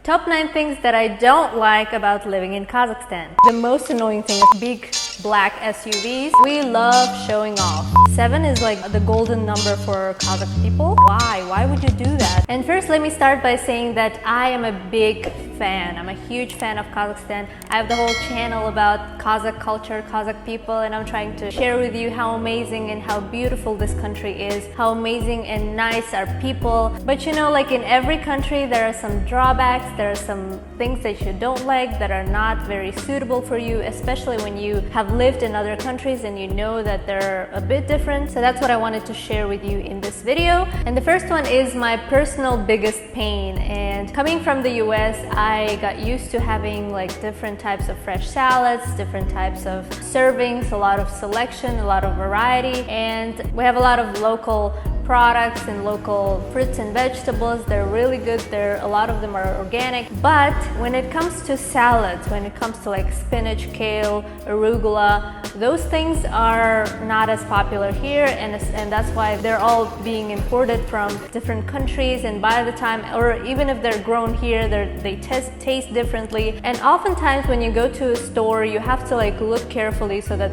Top 9 things that I don't like about living in Kazakhstan. The most annoying thing is big black SUVs. We love showing off. 7 is like the golden number for Kazakh people. Why would you do that? And first, let me start by saying that I am a big fan. I'm a huge fan of Kazakhstan. I have the whole channel about Kazakh culture, Kazakh people, and I'm trying to share with you how amazing and how beautiful this country is, how amazing and nice our people. But you know, like in every country, there are some drawbacks, there are some things that you don't like that are not very suitable for you, especially when you have lived in other countries and you know that they're a bit different. So that's what I wanted to share with you in this video. And the first one is my personal biggest pain. And coming from the US, I got used to having like different types of fresh salads, different types of servings, a lot of selection, a lot of variety, and we have a lot of local products and local fruits and vegetables. They're really good. A lot of them are organic. But when it comes to salads, when it comes to like spinach, kale, arugula, those things are not as popular here, and that's why they're all being imported from different countries, and by the time, or even if they're grown here, they taste differently. And oftentimes when you go to a store, you have to like look carefully so that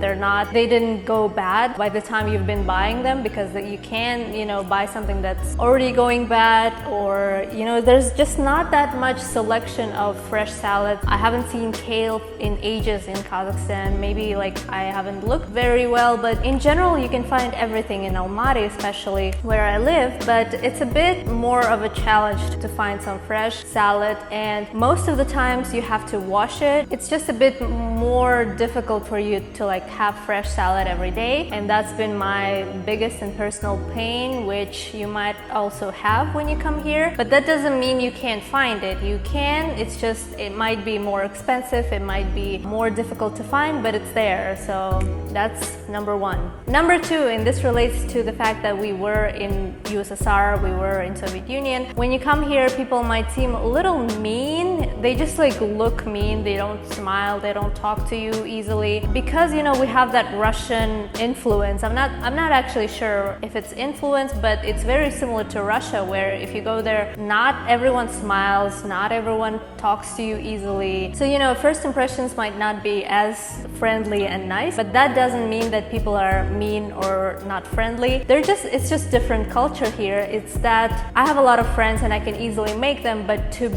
they didn't go bad by the time you've been buying them, because you can, buy something that's already going bad, or there's just not that much selection of fresh salads. I haven't seen kale in ages in Kazakhstan. Maybe like I haven't looked very well, but in general you can find everything in Almaty, especially where I live. But it's a bit more of a challenge to find some fresh salad, and most of the times you have to wash it. It's just a bit more difficult for you to like have fresh salad every day, and that's been my biggest and personal pain, which you might also have when you come here. But that doesn't mean you can't find it. You can, it's just it might be more expensive, it might be more difficult to find, but it's there. So that's number 1. Number 2, and this relates to the fact that we were in USSR, we were in Soviet Union. When you come here, people might seem a little mean. They just like look mean, they don't smile, they don't talk to you easily, because we have that Russian influence. I'm not actually sure if it's influence, but it's very similar to Russia, where if you go there, not everyone smiles, not everyone talks to you easily. So first impressions might not be as friendly and nice, but that doesn't mean that people are mean or not friendly. It's just different culture here. It's that I have a lot of friends and I can easily make them, but to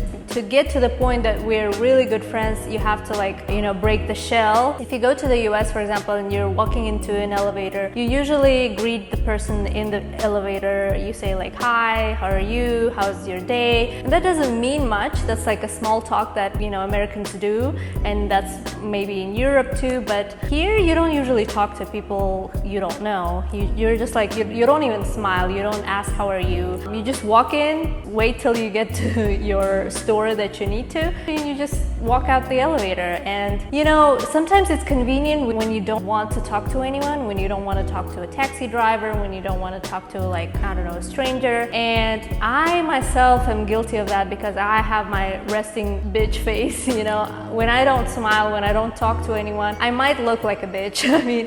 get to the point that we're really good friends, you have to like break the shell. If you go to the US, for example, and you're walking into an elevator, you usually greet the person in the elevator. You say like, hi, how are you, how's your day? And that doesn't mean much. That's like a small talk that Americans do, and that's maybe in Europe too. But here you don't usually talk to people you don't know. You're just like, you don't even smile, you don't ask how are you. You just walk in, wait till you get to your store that you need to, and you just walk out the elevator. And sometimes it's convenient when you don't want to talk to anyone, when you don't want to talk to a taxi driver, when you don't want to talk to like, I don't know, a stranger. And I myself am guilty of that, because I have my resting bitch face. When I don't smile, when I don't talk to anyone, I might look like a bitch. I mean,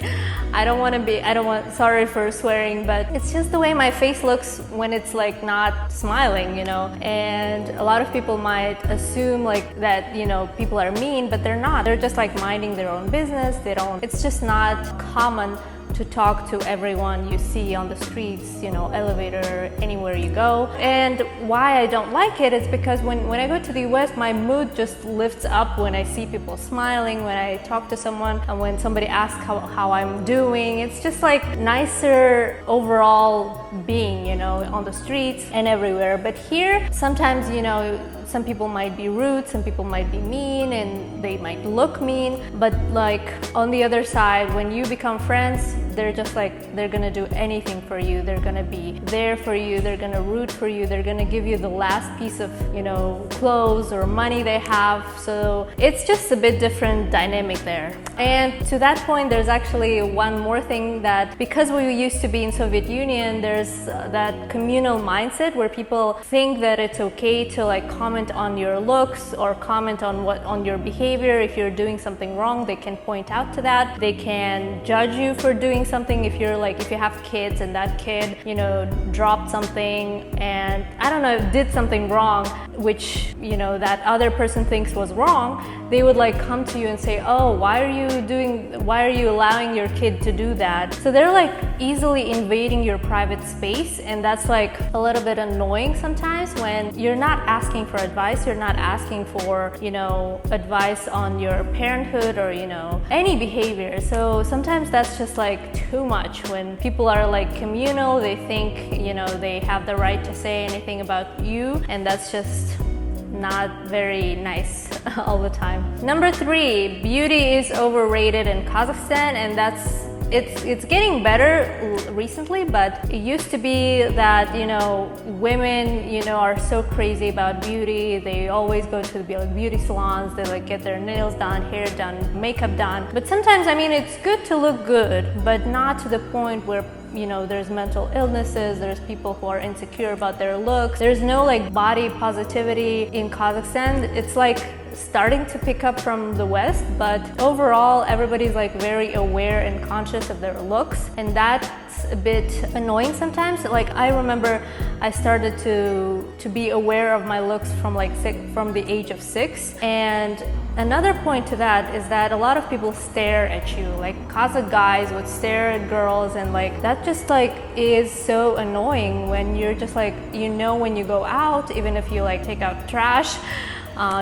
sorry for swearing, but it's just the way my face looks when it's like not smiling, and a lot of people might assume like that, people are mean, but they're not. They're just like minding their own business. It's just not common to talk to everyone you see on the streets, elevator, anywhere you go. And why I don't like it is because when I go to the US, my mood just lifts up when I see people smiling, when I talk to someone, and when somebody asks how I'm doing. It's just like nicer overall being, on the streets and everywhere. But here, sometimes, some people might be rude, some people might be mean, and they might look mean. But like on the other side, when you become friends, they're just like, they're gonna do anything for you. They're gonna be there for you. They're gonna root for you. They're gonna give you the last piece of, clothes or money they have. So it's just a bit different dynamic there. And to that point, there's actually one more thing, that because we used to be in Soviet Union, there's that communal mindset where people think that it's okay to like comment on your looks or comment on your behavior. If you're doing something wrong, they can point out to that. They can judge you for doing something, if you have kids and that kid, you know, dropped something and I don't know, did something wrong, which, you know, that other person thinks was wrong, they would like come to you and say, oh, why are you allowing your kid to do that? So they're like easily invading your private space, and that's like a little bit annoying sometimes when you're not asking for advice, you're not asking for, you know, advice on your parenthood or, you know, any behavior. So sometimes that's just like too much when people are like communal, they think, you know, they have the right to say anything about you, and that's just not very nice all the time. Number 3, beauty is overrated in Kazakhstan, and it's getting better recently, but it used to be that, you know, women, you know, are so crazy about beauty. They always go to the beauty salons, they like get their nails done, hair done, makeup done. But sometimes, I mean, it's good to look good, but not to the point where, you know, there's mental illnesses, there's people who are insecure about their looks. There's no like body positivity in Kazakhstan. It's like starting to pick up from the West, but overall everybody's like very aware and conscious of their looks, and that's a bit annoying sometimes. Like I remember I started to be aware of my looks from the age of 6, and another point to that is that a lot of people stare at you. Like Kazakh guys would stare at girls, and like that just like is so annoying when you're just like, you know, when you go out, even if you like take out trash,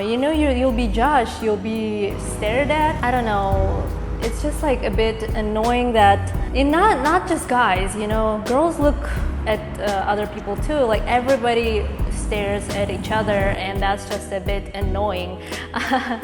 you know, you'll be judged, you'll be stared at. I don't know, it's just like a bit annoying that not just guys, you know, girls look at other people too. Like everybody stares at each other, and that's just a bit annoying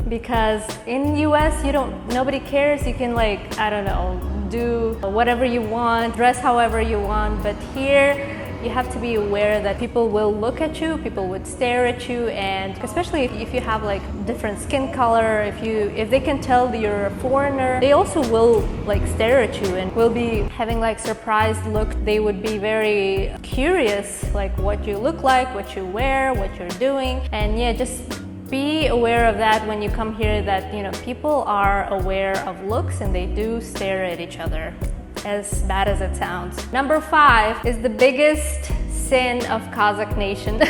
because in US nobody cares. You can like, I don't know, do whatever you want, dress however you want, but here you have to be aware that people will look at you, people would stare at you, and especially if you have like different skin color, if they can tell that you're a foreigner, they also will like stare at you and will be having like surprised look. They would be very curious like what you look like, what you wear, what you're doing, and yeah, just be aware of that when you come here, that, you know, people are aware of looks and they do stare at each other, as bad as it sounds. Number 5 is the biggest sin of Kazakh nation.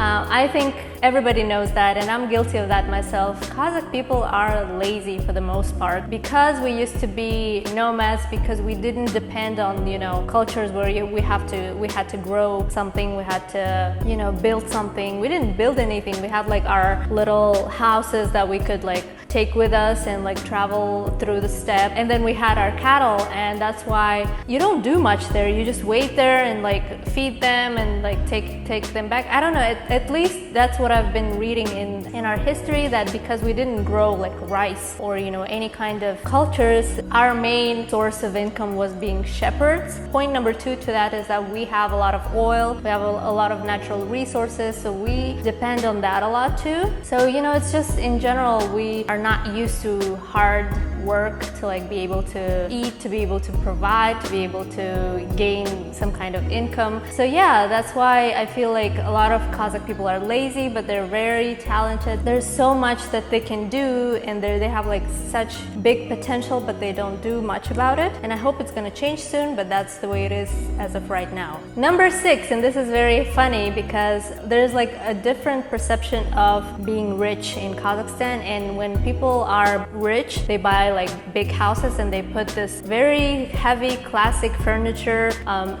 I think everybody knows that, and I'm guilty of that myself. Kazakh people are lazy for the most part, because we used to be nomads, because we didn't depend on, you know, cultures where we had to grow something, we had to, you know, build something. We didn't build anything. We had like our little houses that we could like take with us and like travel through the steppe, and then we had our cattle, and that's why you don't do much there. You just wait there and like feed them and like take them back. I don't know, at least that's what I've been reading in our history, that because we didn't grow like rice or, you know, any kind of cultures, our main source of income was being shepherds. Point number 2 to that is that we have a lot of oil, we have a lot of natural resources, so we depend on that a lot too. So, you know, it's just in general, we are not used to hard work to like be able to eat, to be able to provide, to be able to gain some kind of income. So yeah, that's why I feel like a lot of Kazakh people are lazy, but they're very talented. There's so much that they can do, and they have like such big potential, but they don't do much about it. And I hope it's gonna change soon, but that's the way it is as of right now. Number 6, and this is very funny because there's like a different perception of being rich in Kazakhstan, and when people are rich, they buy like big houses and they put this very heavy classic furniture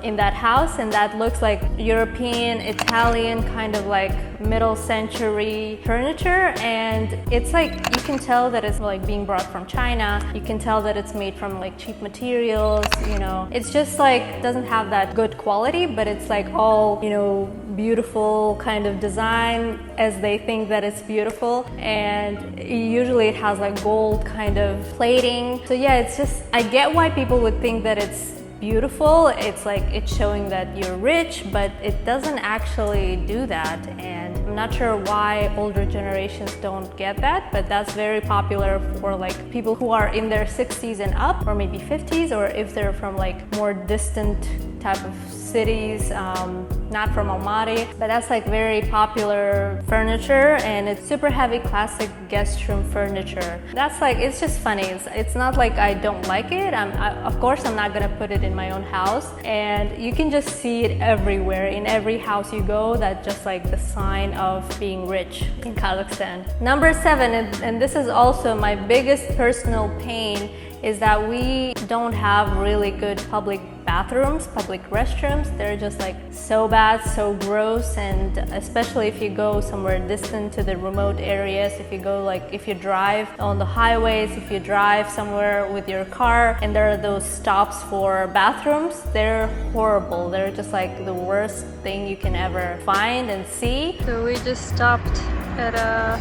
in that house, and that looks like European, Italian kind of like middle century furniture, and it's like you can tell that it's like being brought from China. You can tell that it's made from like cheap materials, you know. It's just like doesn't have that good quality, but it's like all, you know, beautiful kind of design as they think that it's beautiful, and usually it has like gold kind of plating. So yeah, it's just, I get why people would think that it's beautiful. It's like it's showing that you're rich, but it doesn't actually do that, and I'm not sure why older generations don't get that, but that's very popular for like people who are in their 60s and up, or maybe 50s, or if they're from like more distant type of cities, not from Almaty, but that's like very popular furniture, and it's super heavy classic guest room furniture. That's like, it's just funny. It's not like I don't like it. Of course I'm not gonna put it in my own house, and you can just see it everywhere. In every house you go, that's just like the sign of being rich in Kazakhstan. Number 7, and this is also my biggest personal pain, is that we don't have really good public bathrooms, public restrooms. They're just like so bad, so gross, and especially if you go somewhere distant to the remote areas, if you go like, if you drive on the highways, if you drive somewhere with your car and there are those stops for bathrooms, they're horrible. They're just like the worst thing you can ever find and see. So we just stopped at a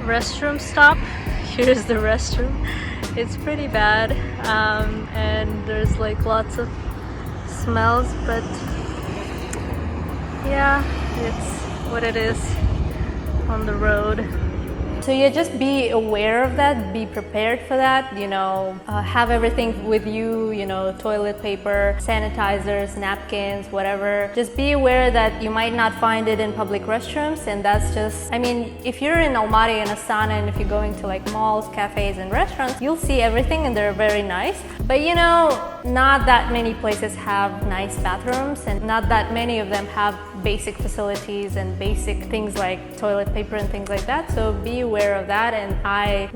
restroom stop. Here's the restroom. It's pretty bad, and there's like lots of smells, but yeah, it's what it is on the road. So yeah, just be aware of that, be prepared for that, you know, have everything with you, you know, toilet paper, sanitizers, napkins, whatever. Just be aware that you might not find it in public restrooms, and that's just, I mean, if you're in Almaty and Astana, and if you're going to like malls, cafes, and restaurants, you'll see everything and they're very nice. But you know, not that many places have nice bathrooms, and not that many of them have basic facilities and basic things like toilet paper and things like that. So be aware of that, and I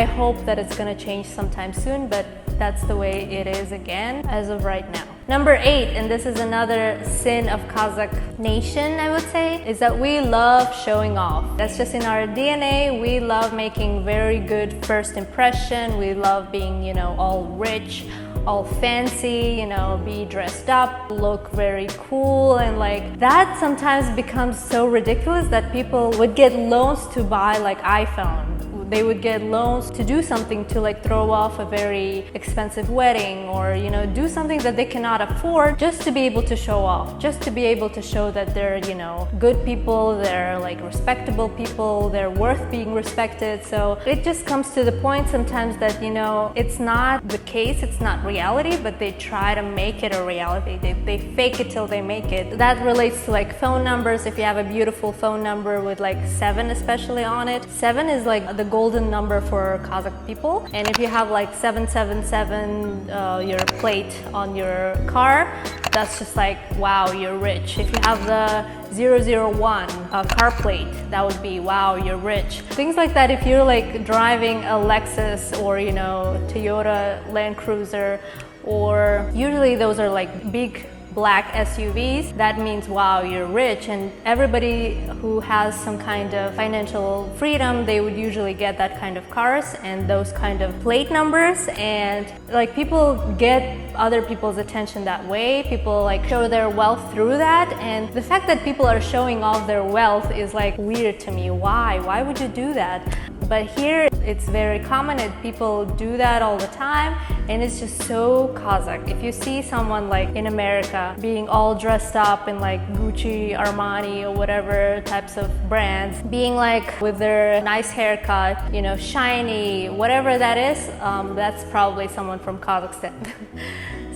hope that it's gonna change sometime soon, but that's the way it is again as of right now. Number 8, and this is another sin of Kazakh nation, I would say, is that we love showing off. That's just in our DNA. We love making very good first impression. We love being, you know, all rich, all fancy, you know, be dressed up, look very cool, and like that sometimes becomes so ridiculous that people would get loans to buy like iPhone. They would get loans to do something, to like throw off a very expensive wedding, or you know, do something that they cannot afford, just to be able to show off, just to be able to show that they're, you know, good people, they're like respectable people, they're worth being respected. So it just comes to the point sometimes that, you know, it's not the case, it's not reality, but they try to make it a reality. They fake it till they make it. That relates to like phone numbers. If you have a beautiful phone number with like 7 especially on it, 7 is like the golden number for Kazakh people. And if you have like 777 your plate on your car, that's just like, wow, you're rich. If you have the 001 car plate, that would be, wow, you're rich. Things like that. If you're like driving a Lexus or, you know, Toyota Land Cruiser, or usually those are like big black SUVs, that means, wow, you're rich. And everybody who has some kind of financial freedom, they would usually get that kind of cars and those kind of plate numbers. And like, people get other people's attention that way. People like show their wealth through that, and the fact that people are showing off their wealth is like weird to me. Why would you do that? But here it's very common, and people do that all the time, and it's just so Kazakh. If you see someone like in America being all dressed up in like Gucci, Armani, or whatever types of brands, being like with their nice haircut, you know, shiny, whatever that is, that's probably someone from Kazakhstan.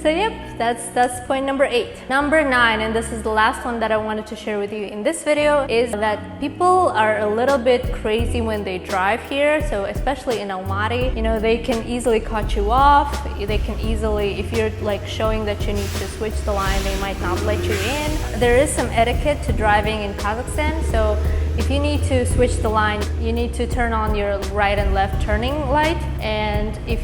So yep, that's point number 8. Number 9, and this is the last one that I wanted to share with you in this video, is that people are a little bit crazy when they drive here. So especially in Almaty, you know, they can easily cut you off. They can easily, if you're like showing that you need to switch the line, they might not let you in. There is some etiquette to driving in Kazakhstan. So if you need to switch the line, you need to turn on your right and left turning light, and if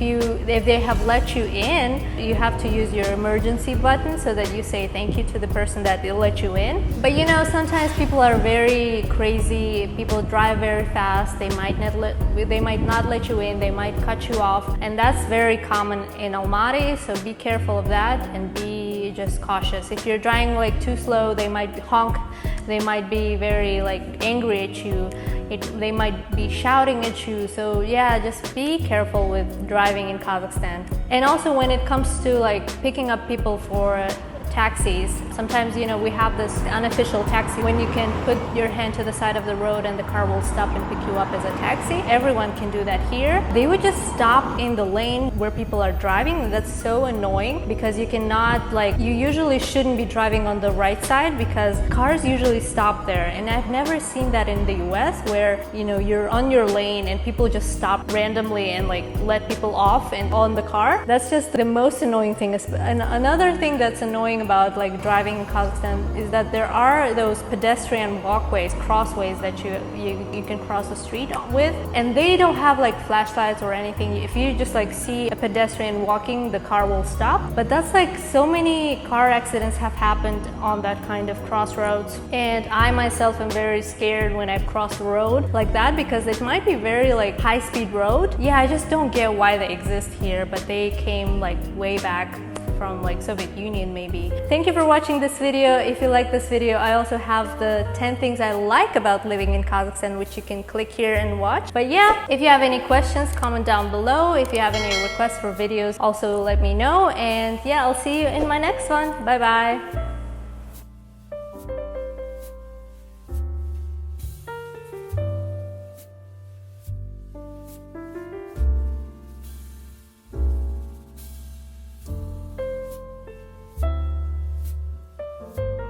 they have let you in, you have to use your emergency button so that you say thank you to the person that will let you in. But you know, sometimes people are very crazy. People drive very fast. They might not let you in. They might cut you off, and that's very common in Almaty. So be careful of that and be just cautious. If you're driving like too slow, they might honk. They might be very like angry at you. They might be shouting at you. So yeah, just be careful with driving in Kazakhstan. And also when it comes to like picking up people for taxis. Sometimes, you know, we have this unofficial taxi when you can put your hand to the side of the road and the car will stop and pick you up as a taxi. Everyone can do that here. They would just stop in the lane where people are driving. That's so annoying because you cannot, like, you usually shouldn't be driving on the right side because cars usually stop there. And I've never seen that in the US where, you know, you're on your lane and people just stop randomly and like let people off and on the car. That's just the most annoying thing. And another thing that's annoying about like driving in Kazakhstan is that there are those pedestrian walkways, crossways that you can cross the street with, and they don't have like flashlights or anything. If you just like see a pedestrian walking, the car will stop. But that's like so many car accidents have happened on that kind of crossroads, and I myself am very scared when I cross the road like that because it might be very like high-speed road. Yeah, I just don't get why they exist here, but they came like way back from like Soviet Union maybe. Thank you for watching this video. If you like this video, I also have the 10 things I like about living in Kazakhstan, which you can click here and watch. But yeah, if you have any questions, comment down below. If you have any requests for videos, also let me know. And yeah, I'll see you in my next one. Bye bye.